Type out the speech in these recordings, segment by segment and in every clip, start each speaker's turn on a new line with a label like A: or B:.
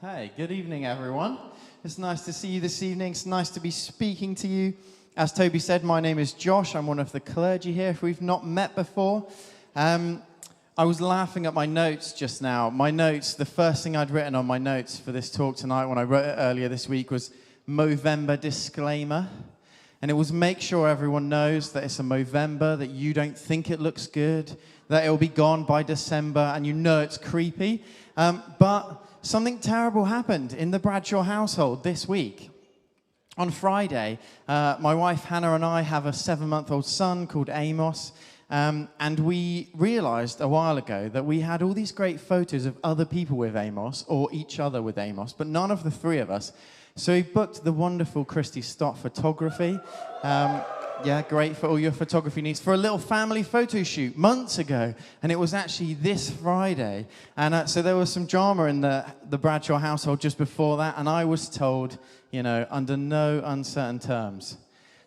A: Hey, good evening, everyone. It's nice to see you this evening. It's nice to be speaking to you. As Toby said, my name is Josh. I'm one of the clergy here, if we've not met before. I was laughing at my notes just now. My notes, the first thing I'd written on my notes for this talk tonight when I wrote it earlier this week was Movember disclaimer. And it was make sure everyone knows that it's a Movember, that you don't think it looks good, that it'll be gone by December, and you know it's creepy. But something terrible happened in the Bradshaw household this week. On Friday, my wife Hannah and I have a 7-month-old son called Amos, and we realized a while ago that we had all these great photos of other people with Amos, or each other with Amos, but none of the three of us. So we booked the wonderful Christy Stott Photography. Yeah, great for all your photography needs, for a little family photo shoot months ago. And it was actually this Friday. And so there was some drama in the Bradshaw household just before that. And I was told, under no uncertain terms,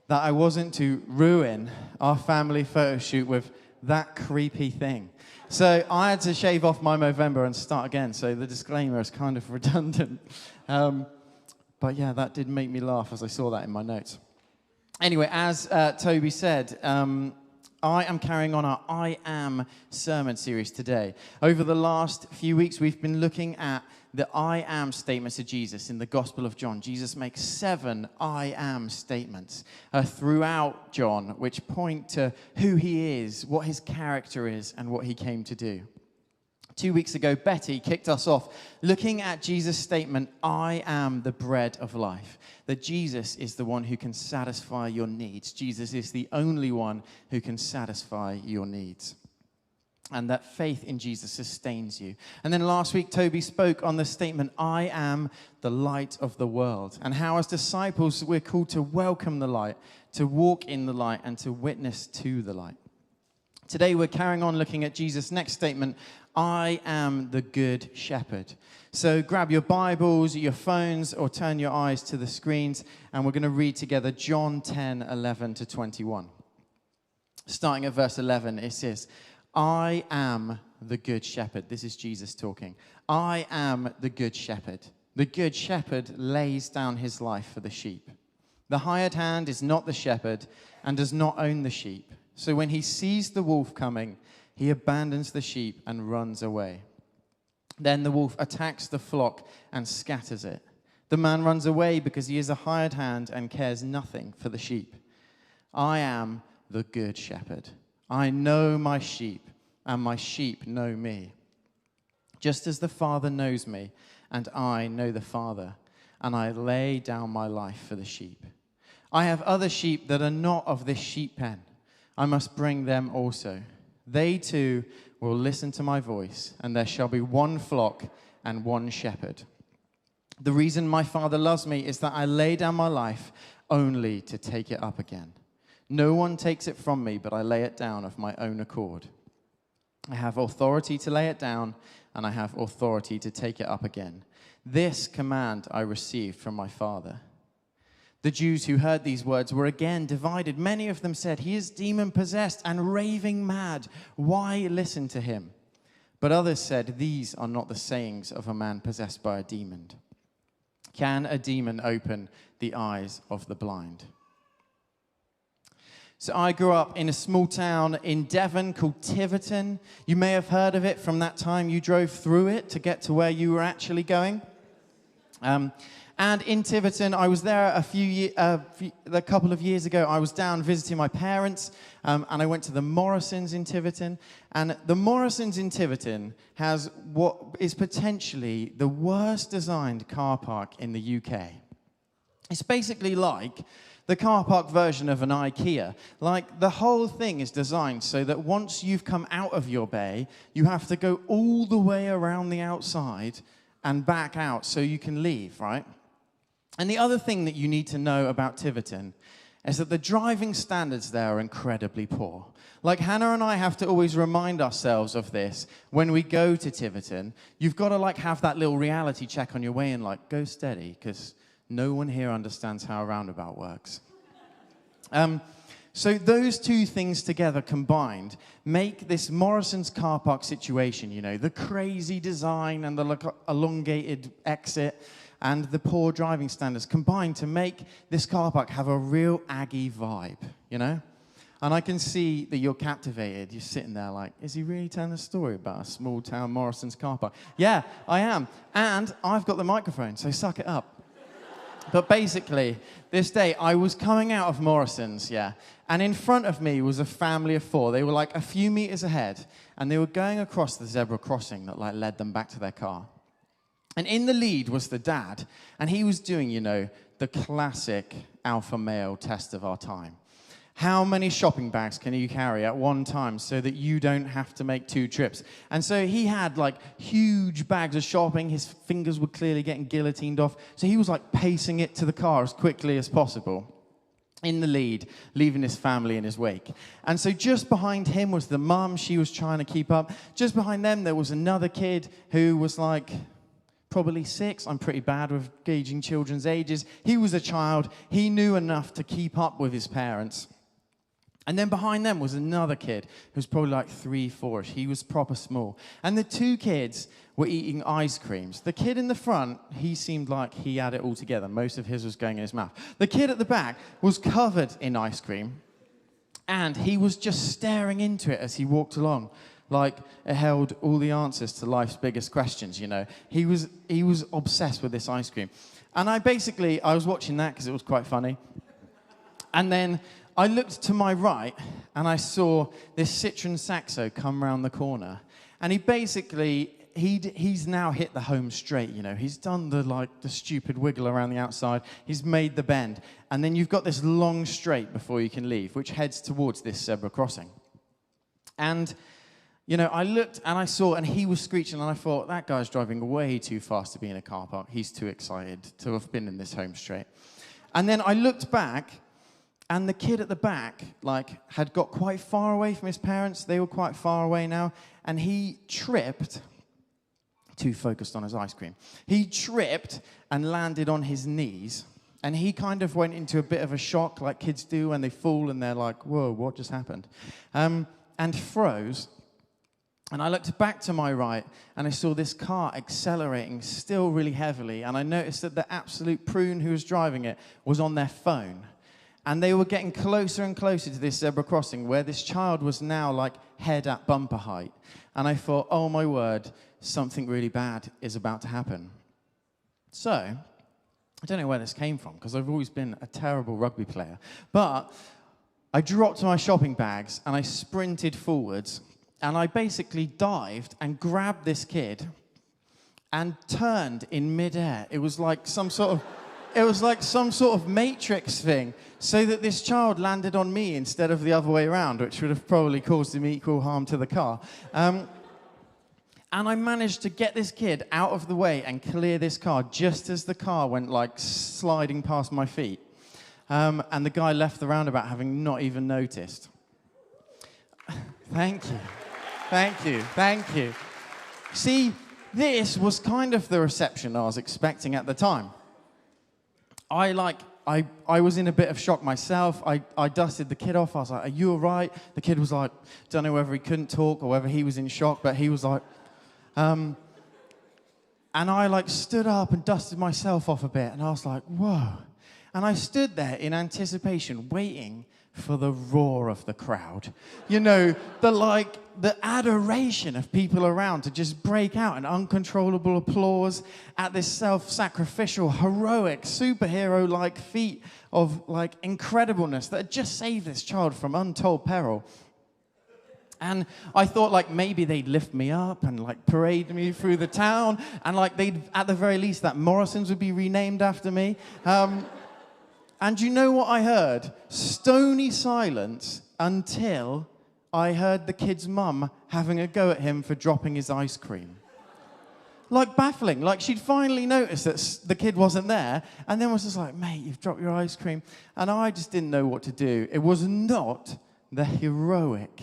A: that I wasn't to ruin our family photo shoot with that creepy thing. So I had to shave off my Movember and start again. So the disclaimer is kind of redundant. But yeah, that did make me laugh as I saw that in my notes. Anyway, as Toby said, I am carrying on our I Am sermon series today. Over the last few weeks, we've been looking at the I Am statements of Jesus in the Gospel of John. Jesus makes 7 I Am statements throughout John, which point to who he is, what his character is, and what he came to do. 2 weeks ago, Betty kicked us off looking at Jesus' statement, I am the bread of life. That Jesus is the one who can satisfy your needs. Jesus is the only one who can satisfy your needs. And that faith in Jesus sustains you. And then last week, Toby spoke on the statement, I am the light of the world. And how as disciples, we're called to welcome the light, to walk in the light, and to witness to the light. Today, we're carrying on looking at Jesus' next statement, I am the good shepherd. So grab your Bibles, your phones, or turn your eyes to the screens, and we're going to read together John 10, 11 to 21. Starting at verse 11, it says, I am the good shepherd. This is Jesus talking. I am the good shepherd. The good shepherd lays down his life for the sheep. The hired hand is not the shepherd and does not own the sheep. So when he sees the wolf coming, he abandons the sheep and runs away. Then the wolf attacks the flock and scatters it. The man runs away because he is a hired hand and cares nothing for the sheep. I am the good shepherd. I know my sheep, and my sheep know me. Just as the Father knows me, and I know the Father, and I lay down my life for the sheep. I have other sheep that are not of this sheep pen. I must bring them also. They too will listen to my voice, and there shall be one flock and one shepherd. The reason my Father loves me is that I lay down my life only to take it up again. No one takes it from me, but I lay it down of my own accord. I have authority to lay it down, and I have authority to take it up again. This command I received from my Father. The Jews who heard these words were again divided. Many of them said, he is demon-possessed and raving mad. Why listen to him? But others said, these are not the sayings of a man possessed by a demon. Can a demon open the eyes of the blind? So I grew up in a small town in Devon called Tiverton. You may have heard of it from that time you drove through it to get to where you were actually going. And in Tiverton, I was there a couple of years ago. I was down visiting my parents, and I went to the Morrisons in Tiverton. And the Morrisons in Tiverton has what is potentially the worst designed car park in the UK. It's basically like the car park version of an IKEA. Like, the whole thing is designed so that once you've come out of your bay, you have to go all the way around the outside and back out so you can leave, right? And the other thing that you need to know about Tiverton is that the driving standards there are incredibly poor. Like, Hannah and I have to always remind ourselves of this when we go to Tiverton. You've got to, have that little reality check on your way in, go steady, because no one here understands how a roundabout works. So those two things together combined make this Morrison's car park situation, the crazy design and the elongated exit and the poor driving standards combined to make this car park have a real Aggie vibe, And I can see that you're captivated. You're sitting there like, is he really telling a story about a small town Morrison's car park? Yeah, I am. And I've got the microphone, so suck it up. But basically, this day, I was coming out of Morrison's, and in front of me was a family of 4. They were like a few meters ahead, and they were going across the zebra crossing that led them back to their car. And in the lead was the dad, and he was doing, the classic alpha male test of our time. How many shopping bags can you carry at one time so that you don't have to make 2 trips? And so he had huge bags of shopping. His fingers were clearly getting guillotined off. So he was pacing it to the car as quickly as possible in the lead, leaving his family in his wake. And so just behind him was the mum. She was trying to keep up. Just behind them, there was another kid who was probably 6. I'm pretty bad with gauging children's ages. He was a child. He knew enough to keep up with his parents. And then behind them was another kid who was probably 3, 4-ish. He was proper small. And the 2 kids were eating ice creams. The kid in the front, he seemed like he had it all together. Most of his was going in his mouth. The kid at the back was covered in ice cream. And he was just staring into it as he walked along, like it held all the answers to life's biggest questions, He was obsessed with this ice cream. And I was watching that because it was quite funny. And then I looked to my right, and I saw this Citroen Saxo come round the corner. And he's now hit the home straight, He's done the stupid wiggle around the outside. He's made the bend. And then you've got this long straight before you can leave, which heads towards this zebra crossing. And, I looked, and I saw, and he was screeching, and I thought, that guy's driving way too fast to be in a car park. He's too excited to have been in this home straight. And then I looked back, and the kid at the back, had got quite far away from his parents. They were quite far away now. And he tripped, too focused on his ice cream. He tripped and landed on his knees. And he kind of went into a bit of a shock, like kids do when they fall and they're like, whoa, what just happened? And froze. And I looked back to my right, and I saw this car accelerating still really heavily. And I noticed that the absolute prune who was driving it was on their phone. And they were getting closer and closer to this zebra crossing where this child was now head at bumper height. And I thought, oh my word, something really bad is about to happen. So, I don't know where this came from because I've always been a terrible rugby player. But I dropped my shopping bags and I sprinted forwards and I basically dived and grabbed this kid and turned in midair. It was like some sort of Matrix thing, so that this child landed on me instead of the other way around, which would have probably caused him equal harm to the car. And I managed to get this kid out of the way and clear this car just as the car went sliding past my feet. And the guy left the roundabout having not even noticed. Thank you. Thank you. Thank you. See, this was kind of the reception I was expecting at the time. I was in a bit of shock myself. I dusted the kid off. I was like, are you all right? The kid was like, don't know whether he couldn't talk or whether he was in shock, but he was like, and I stood up and dusted myself off a bit, and I was like, whoa. And I stood there in anticipation, waiting for the roar of the crowd. The adoration of people around to just break out in uncontrollable applause at this self-sacrificial, heroic, superhero-like feat of incredibleness that had just saved this child from untold peril. And I thought maybe they'd lift me up and parade me through the town, and they'd, at the very least, that Morrison's would be renamed after me. And you know what I heard? Stony silence until I heard the kid's mum having a go at him for dropping his ice cream. Baffling. She'd finally noticed that the kid wasn't there, and then was just like, mate, you've dropped your ice cream. And I just didn't know what to do. It was not the heroic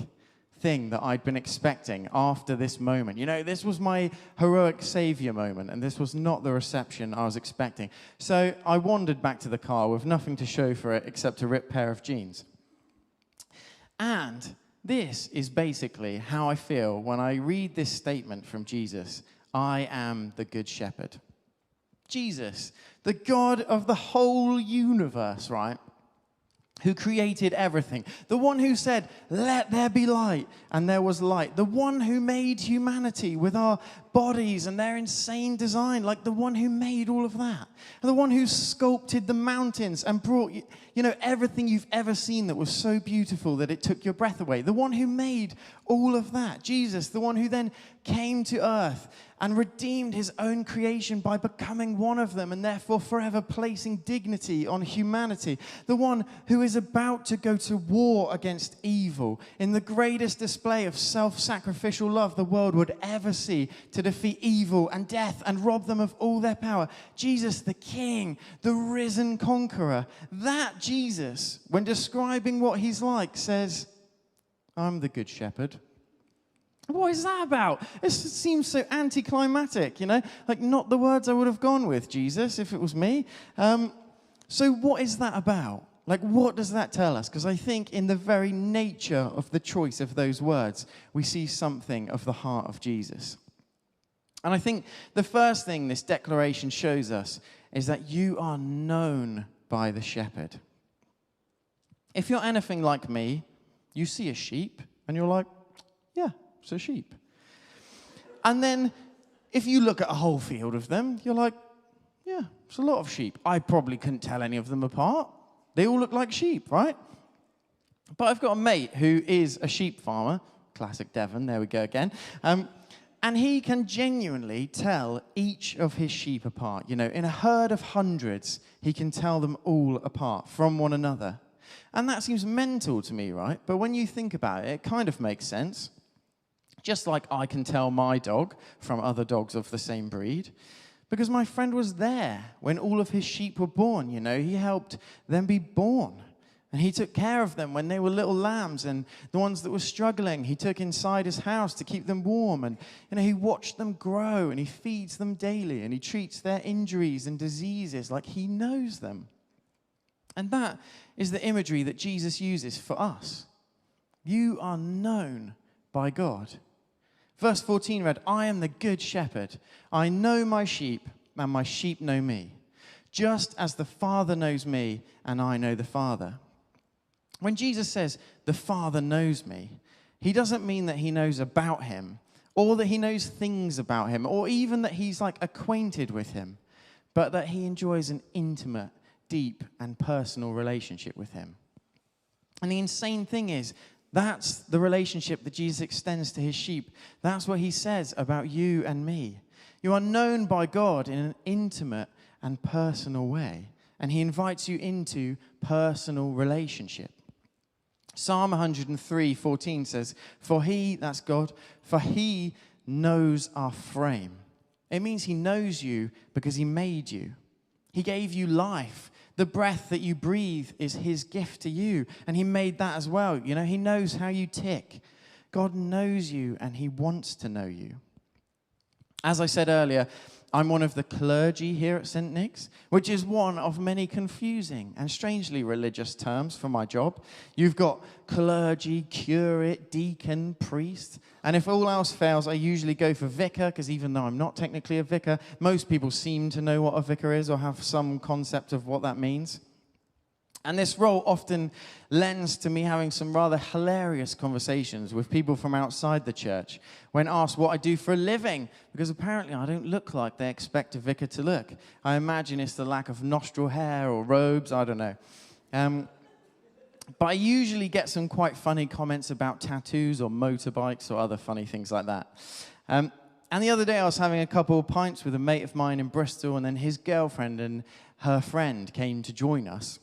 A: thing that I'd been expecting after this moment. This was my heroic savior moment, and this was not the reception I was expecting. So I wandered back to the car with nothing to show for it except a ripped pair of jeans. And this is basically how I feel when I read this statement from Jesus. I am the good shepherd. Jesus, the God of the whole universe, right? Who created everything. The one who said, let there be light, and there was light. The one who made humanity with our bodies and their insane design, like the one who made all of that. And the one who sculpted the mountains and brought, everything you've ever seen that was so beautiful that it took your breath away. The one who made all of that. Jesus, the one who then came to earth and redeemed his own creation by becoming one of them and therefore forever placing dignity on humanity. The one who is about to go to war against evil in the greatest display of self-sacrificial love the world would ever see to defeat evil and death and rob them of all their power. Jesus, the King, the risen conqueror. That Jesus, when describing what he's like, says, I'm the good shepherd. What is that about? It seems so anticlimactic, like not the words I would have gone with, Jesus, if it was me. So what is that about? Like, what does that tell us? Because I think in the very nature of the choice of those words, we see something of the heart of Jesus. And I think the first thing this declaration shows us is that you are known by the shepherd. If you're anything like me, you see a sheep and you're like, yeah, it's a sheep. And then if you look at a whole field of them, you're like, yeah, it's a lot of sheep. I probably couldn't tell any of them apart. They all look like sheep, right? But I've got a mate who is a sheep farmer. Classic Devon, there we go again. And he can genuinely tell each of his sheep apart. In a herd of hundreds, he can tell them all apart from one another. And that seems mental to me, right? But when you think about it, it kind of makes sense. Just like I can tell my dog from other dogs of the same breed. Because my friend was there when all of his sheep were born, He helped them be born. And he took care of them when they were little lambs, and the ones that were struggling, he took inside his house to keep them warm. And, he watched them grow, and he feeds them daily, and he treats their injuries and diseases like he knows them. And that is the imagery that Jesus uses for us. You are known by God. Verse 14 read, I am the good shepherd. I know my sheep, and my sheep know me. Just as the Father knows me, and I know the Father. When Jesus says, the Father knows me, he doesn't mean that he knows about him, or that he knows things about him, or even that he's acquainted with him, but that he enjoys an intimate, deep, and personal relationship with him. And the insane thing is, that's the relationship that Jesus extends to his sheep. That's what he says about you and me. You are known by God in an intimate and personal way, and he invites you into personal relationship. Psalm 103:14 says, for he, that's God, for he knows our frame. It means he knows you because he made you. He gave you life. The breath that you breathe is his gift to you, and he made that as well. He knows how you tick. God knows you, and he wants to know you. As I said earlier, I'm one of the clergy here at St. Nick's, which is one of many confusing and strangely religious terms for my job. You've got clergy, curate, deacon, priest, and if all else fails, I usually go for vicar, because even though I'm not technically a vicar, most people seem to know what a vicar is or have some concept of what that means. And this role often lends to me having some rather hilarious conversations with people from outside the church when asked what I do for a living, because apparently I don't look like they expect a vicar to look. I imagine it's the lack of nostril hair or robes, I don't know. But I usually get some quite funny comments about tattoos or motorbikes or other funny things like that. And the other day I was having a couple of pints with a mate of mine in Bristol, and then his girlfriend and her friend came to join us.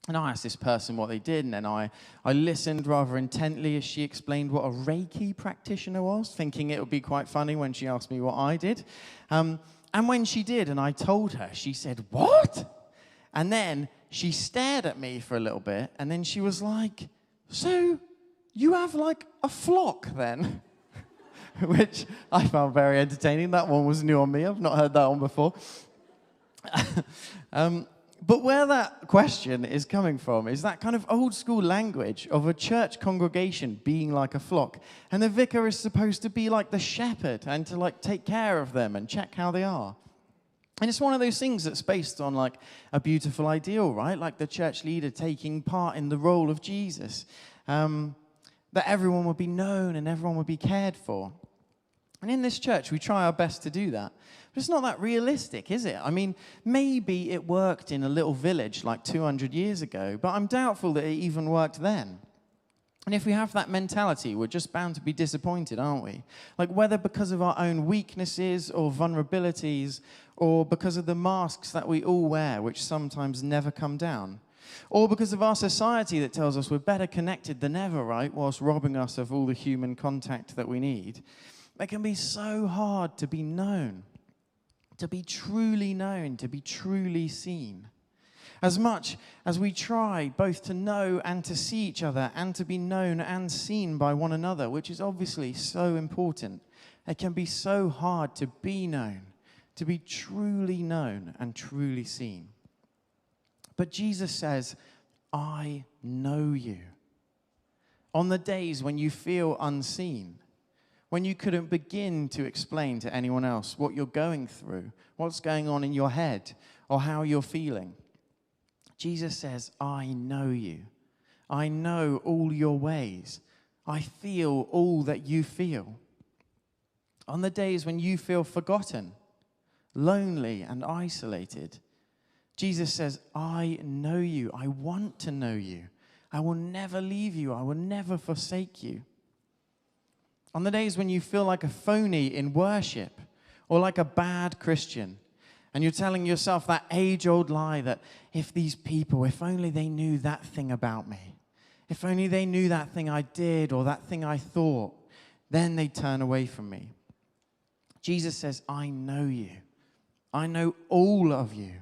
A: And I asked this person what they did, and then I listened rather intently as she explained what a Reiki practitioner was, thinking it would be quite funny when she asked me what I did. And when she did, and I told her, she said, what? And then she stared at me for a little bit, and then she was like, so you have a flock then? Which I found very entertaining. That one was new on me. I've not heard that one before. But where that question is coming from is that kind of old school language of a church congregation being like a flock. And the vicar is supposed to be like the shepherd and to like take care of them and check how they are. And it's one of those things that's based on like a beautiful ideal, right? Like the church leader taking part in the role of Jesus. That everyone would be known and everyone would be cared for. And in this church, we try our best to do that. But it's not that realistic, is it? I mean, maybe it worked in a little village like 200 years ago, but I'm doubtful that it even worked then. And if we have that mentality, we're just bound to be disappointed, aren't we? Like whether because of our own weaknesses or vulnerabilities, or because of the masks that we all wear, which sometimes never come down. Or because of our society that tells us we're better connected than ever, right? Whilst robbing us of all the human contact that we need. It can be so hard to be known, to be truly known, to be truly seen. As much as we try both to know and to see each other and to be known and seen by one another, which is obviously so important, it can be so hard to be known, to be truly known and truly seen. But Jesus says, I know you. On the days when you feel unseen, when you couldn't begin to explain to anyone else what you're going through, what's going on in your head, or how you're feeling. Jesus says, I know you. I know all your ways. I feel all that you feel. On the days when you feel forgotten, lonely, and isolated, Jesus says, I know you. I want to know you. I will never leave you. I will never forsake you. On the days when you feel like a phony in worship or like a bad Christian, and you're telling yourself that age-old lie that if these people, if only they knew that thing about me, if only they knew that thing I did or that thing I thought, then they'd turn away from me. Jesus says, I know you. I know all of you.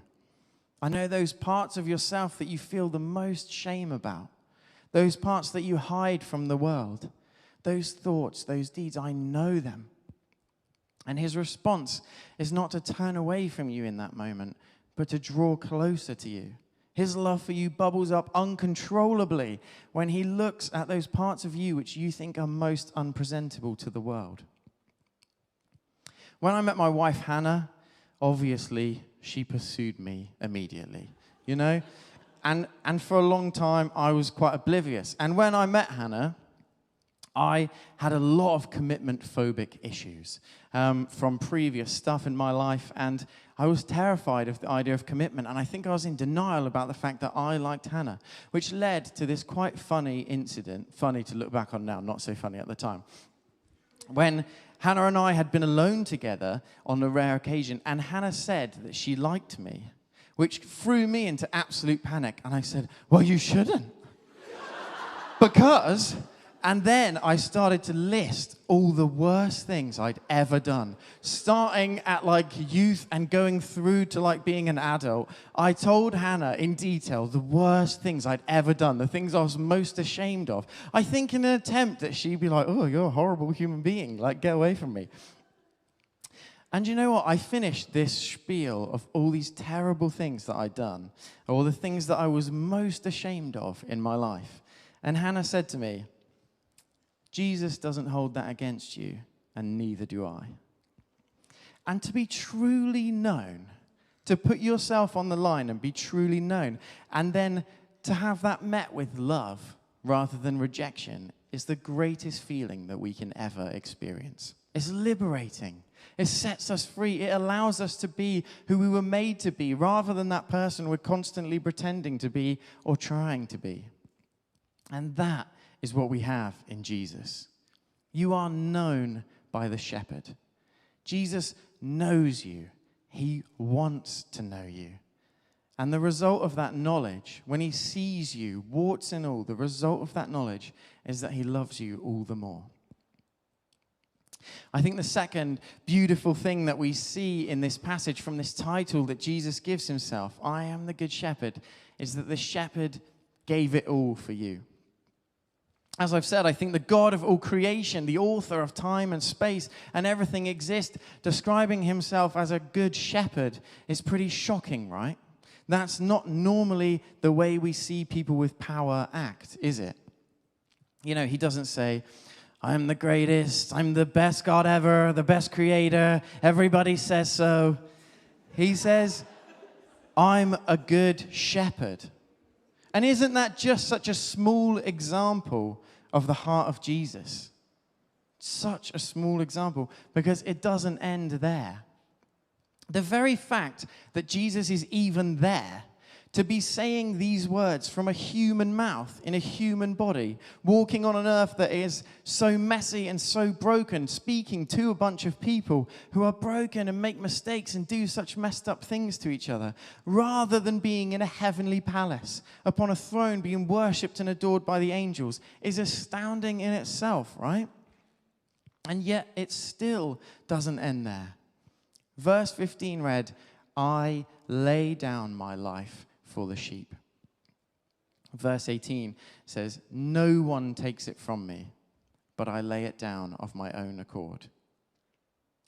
A: I know those parts of yourself that you feel the most shame about, those parts that you hide from the world. Those thoughts, those deeds, I know them. And his response is not to turn away from you in that moment, but to draw closer to you. His love for you bubbles up uncontrollably when he looks at those parts of you which you think are most unpresentable to the world. When I met my wife, Hannah, obviously she pursued me immediately, you know? And for a long time, I was quite oblivious. And when I met Hannah, I had a lot of commitment-phobic issues from previous stuff in my life, and I was terrified of the idea of commitment, and I think I was in denial about the fact that I liked Hannah, which led to this quite funny incident, funny to look back on now, not so funny at the time, when Hannah and I had been alone together on a rare occasion, and Hannah said that she liked me, which threw me into absolute panic, and I said, well, you shouldn't, because... And then I started to list all the worst things I'd ever done. Starting at like youth and going through to like being an adult. I told Hannah in detail the worst things I'd ever done, the things I was most ashamed of. I think in an attempt that she'd be like, oh, you're a horrible human being, like get away from me. And you know what? I finished this spiel of all these terrible things that I'd done, or the things that I was most ashamed of in my life. And Hannah said to me, Jesus doesn't hold that against you, and neither do I. And to be truly known, to put yourself on the line and be truly known, and then to have that met with love rather than rejection is the greatest feeling that we can ever experience. It's liberating. It sets us free. It allows us to be who we were made to be, rather than that person we're constantly pretending to be or trying to be. And that is what we have in Jesus. You are known by the shepherd. Jesus knows you. He wants to know you. And the result of that knowledge, when he sees you, warts and all, the result of that knowledge is that he loves you all the more. I think the second beautiful thing that we see in this passage from this title that Jesus gives himself, I am the good shepherd, is that the shepherd gave it all for you. As I've said, I think the God of all creation, the author of time and space and everything exists, describing himself as a good shepherd is pretty shocking, right? That's not normally the way we see people with power act, is it? You know, he doesn't say, I'm the greatest, I'm the best God ever, the best creator, everybody says so. He says, I'm a good shepherd. And isn't that just such a small example of the heart of Jesus? Such a small example, because it doesn't end there. The very fact that Jesus is even there, to be saying these words from a human mouth, in a human body, walking on an earth that is so messy and so broken, speaking to a bunch of people who are broken and make mistakes and do such messed up things to each other, rather than being in a heavenly palace, upon a throne being worshipped and adored by the angels, is astounding in itself, right? And yet it still doesn't end there. Verse 15 read, I lay down my life for the sheep. Verse 18 says, no one takes it from me, but I lay it down of my own accord.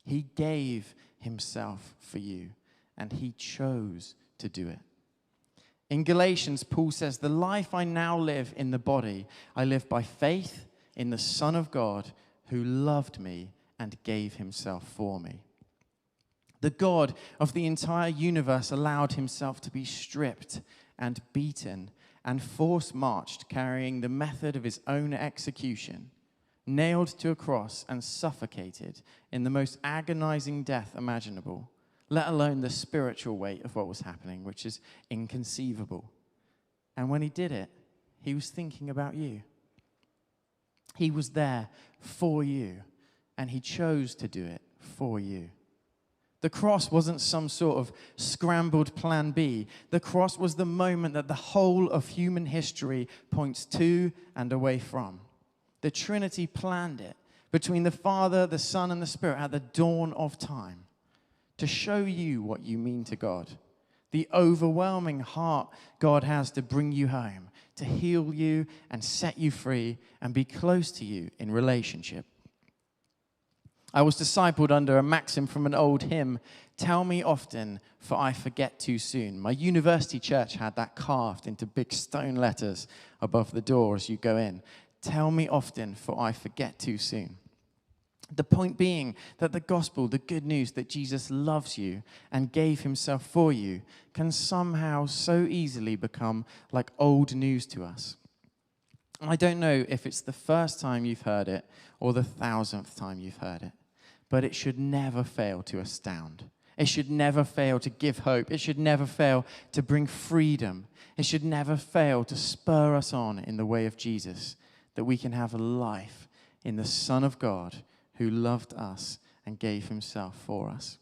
A: He gave himself for you, and he chose to do it. In Galatians, Paul says, the life I now live in the body, I live by faith in the Son of God who loved me and gave himself for me. The God of the entire universe allowed himself to be stripped and beaten and force-marched, carrying the method of his own execution, nailed to a cross and suffocated in the most agonizing death imaginable, let alone the spiritual weight of what was happening, which is inconceivable. And when he did it, he was thinking about you. He was there for you, and he chose to do it for you. The cross wasn't some sort of scrambled plan B. The cross was the moment that the whole of human history points to and away from. The Trinity planned it between the Father, the Son, and the Spirit at the dawn of time to show you what you mean to God. The overwhelming heart God has to bring you home, to heal you and set you free and be close to you in relationship. I was discipled under a maxim from an old hymn, tell me often, for I forget too soon. My university church had that carved into big stone letters above the door as you go in. Tell me often, for I forget too soon. The point being that the gospel, the good news that Jesus loves you and gave himself for you, can somehow so easily become like old news to us. I don't know if it's the first time you've heard it or the 1,000th time you've heard it. But it should never fail to astound. It should never fail to give hope. It should never fail to bring freedom. It should never fail to spur us on in the way of Jesus, that we can have a life in the Son of God who loved us and gave himself for us.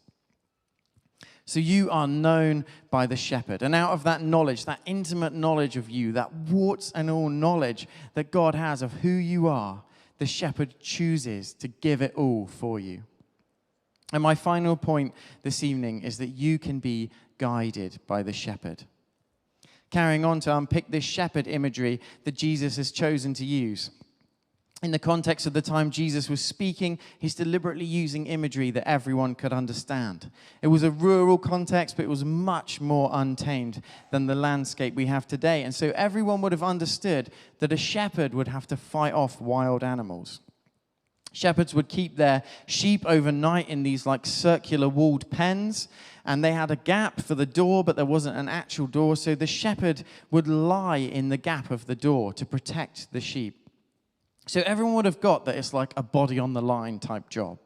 A: So you are known by the shepherd. And out of that knowledge, that intimate knowledge of you, that warts and all knowledge that God has of who you are, the shepherd chooses to give it all for you. And my final point this evening is that you can be guided by the shepherd. Carrying on to unpick this shepherd imagery that Jesus has chosen to use. In the context of the time Jesus was speaking, he's deliberately using imagery that everyone could understand. It was a rural context, but it was much more untamed than the landscape we have today. And so everyone would have understood that a shepherd would have to fight off wild animals. Shepherds would keep their sheep overnight in these like circular walled pens, and they had a gap for the door, but there wasn't an actual door, so the shepherd would lie in the gap of the door to protect the sheep. So everyone would have got that it's like a body on the line type job.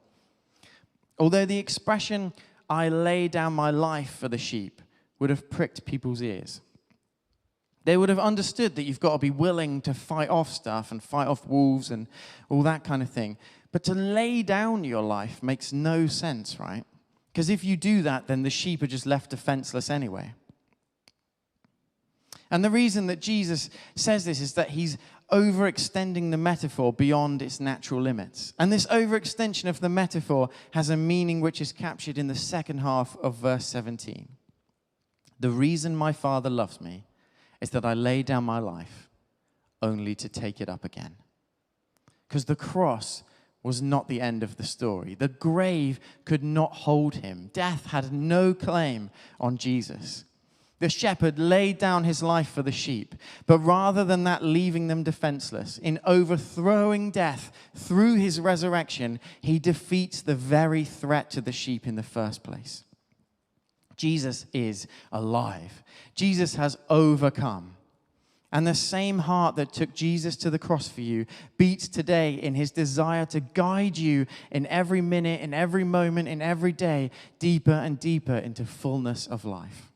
A: Although the expression, I lay down my life for the sheep, would have pricked people's ears. They would have understood that you've got to be willing to fight off stuff and fight off wolves and all that kind of thing. But to lay down your life makes no sense, right? Because if you do that, then the sheep are just left defenseless anyway. And the reason that Jesus says this is that he's overextending the metaphor beyond its natural limits. And this overextension of the metaphor has a meaning which is captured in the second half of verse 17. The reason my Father loves me is that I lay down my life only to take it up again. Because the cross was not the end of the story. The grave could not hold him. Death had no claim on Jesus. The shepherd laid down his life for the sheep, but rather than that leaving them defenseless, in overthrowing death through his resurrection, he defeats the very threat to the sheep in the first place. Jesus is alive. Jesus has overcome. And the same heart that took Jesus to the cross for you beats today in his desire to guide you in every minute, in every moment, in every day, deeper and deeper into fullness of life.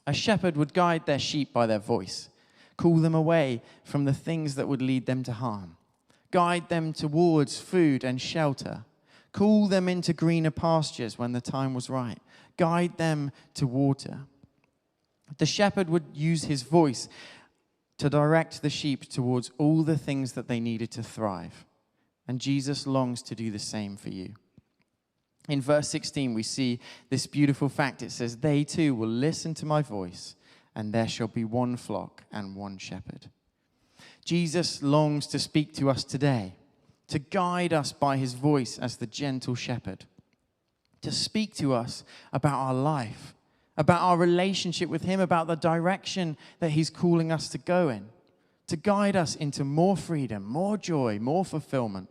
A: A shepherd would guide their sheep by their voice, call them away from the things that would lead them to harm, guide them towards food and shelter, call them into greener pastures when the time was right, guide them to water. The shepherd would use his voice to direct the sheep towards all the things that they needed to thrive. And Jesus longs to do the same for you. In verse 16, we see this beautiful fact. It says, "They too will listen to my voice, and there shall be one flock and one shepherd." Jesus longs to speak to us today, to guide us by his voice as the gentle shepherd, to speak to us about our life, about our relationship with him, about the direction that he's calling us to go in, to guide us into more freedom, more joy, more fulfillment.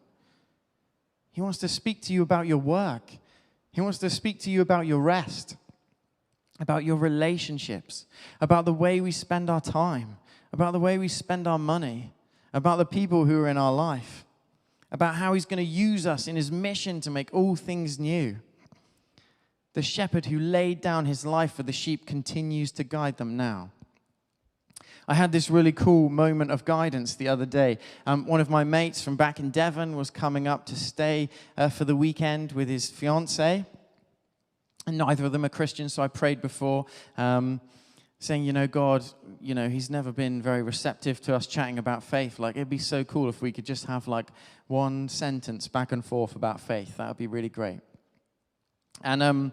A: He wants to speak to you about your work. He wants to speak to you about your rest, about your relationships, about the way we spend our time, about the way we spend our money, about the people who are in our life, about how he's going to use us in his mission to make all things new. The shepherd who laid down his life for the sheep continues to guide them now. I had this really cool moment of guidance the other day. One of my mates from back in Devon was coming up to stay for the weekend with his fiancée. And neither of them are Christians, so I prayed before, saying, God, he's never been very receptive to us chatting about faith. Like, it'd be so cool if we could just have like one sentence back and forth about faith. That would be really great. And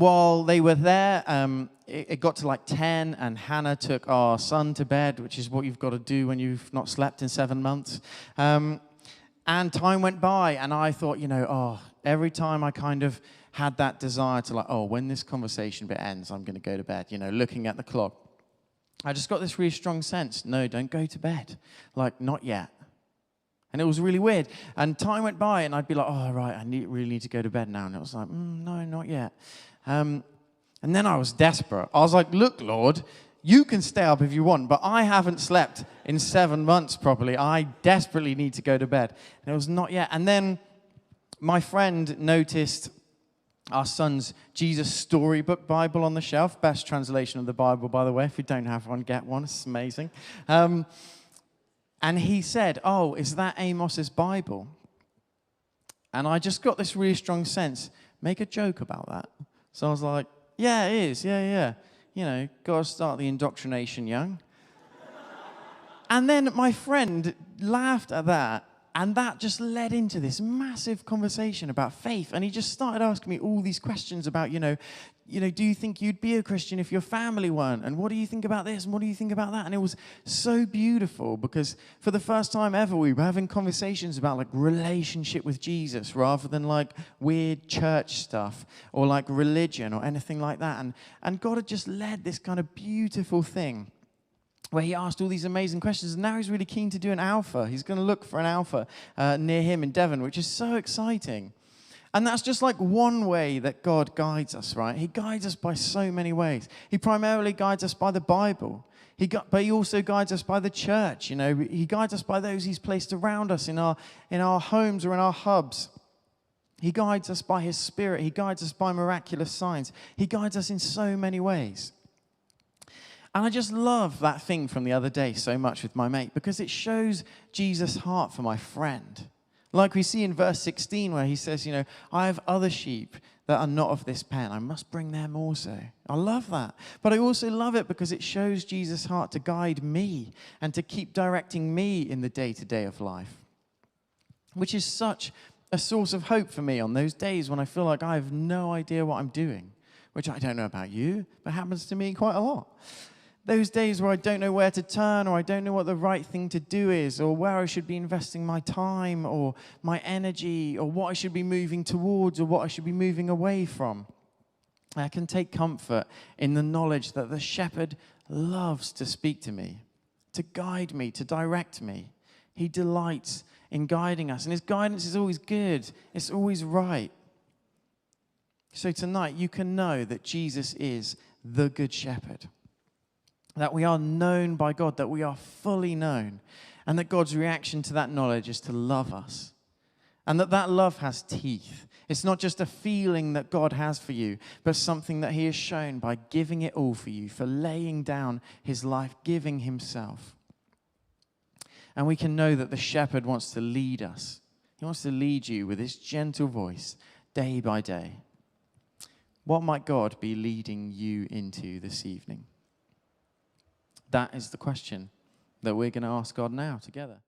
A: while they were there, it got to like 10, and Hannah took our son to bed, which is what you've got to do when you've not slept in 7 months. And time went by, and I thought, every time I kind of had that desire to when this conversation bit ends, I'm going to go to bed, looking at the clock. I just got this really strong sense, no, don't go to bed. Like, not yet. And it was really weird. And time went by, and I'd be like, right, I really need to go to bed now. And it was like, no, not yet. And then I was desperate. I was like, look, Lord, you can stay up if you want, but I haven't slept in 7 months properly. I desperately need to go to bed. And it was not yet. And then my friend noticed our son's Jesus Storybook Bible on the shelf. Best translation of the Bible, by the way. If you don't have one, get one. It's amazing. And he said, is that Amos's Bible? And I just got this really strong sense, make a joke about that. So I was like, yeah, it is, yeah. Got to start the indoctrination young. And then my friend laughed at that, and that just led into this massive conversation about faith. And he just started asking me all these questions about, do you think you'd be a Christian if your family weren't? And what do you think about this? And what do you think about that? And it was so beautiful because for the first time ever, we were having conversations about like relationship with Jesus rather than like weird church stuff or like religion or anything like that. And God had just led this kind of beautiful thing where he asked all these amazing questions. And now he's really keen to do an alpha. He's going to look for an alpha near him in Devon, which is so exciting. And that's just like one way that God guides us, right? He guides us by so many ways. He primarily guides us by the Bible. But he also guides us by the church. He guides us by those he's placed around us in our homes or in our hubs. He guides us by his Spirit. He guides us by miraculous signs. He guides us in so many ways. And I just love that thing from the other day so much with my mate because it shows Jesus' heart for my friend. Like we see in verse 16 where he says, I have other sheep that are not of this pen. I must bring them also. I love that. But I also love it because it shows Jesus' heart to guide me and to keep directing me in the day-to-day of life, which is such a source of hope for me on those days when I feel like I have no idea what I'm doing, which I don't know about you, but happens to me quite a lot. Those days where I don't know where to turn or I don't know what the right thing to do is or where I should be investing my time or my energy or what I should be moving towards or what I should be moving away from. I can take comfort in the knowledge that the shepherd loves to speak to me, to guide me, to direct me. He delights in guiding us, and his guidance is always good. It's always right. So tonight, you can know that Jesus is the good shepherd, that we are known by God, that we are fully known, and that God's reaction to that knowledge is to love us, and that love has teeth. It's not just a feeling that God has for you, but something that he has shown by giving it all for you, for laying down his life, giving himself. And we can know that the shepherd wants to lead us. He wants to lead you with his gentle voice day by day. What might God be leading you into this evening? That is the question that we're going to ask God now together.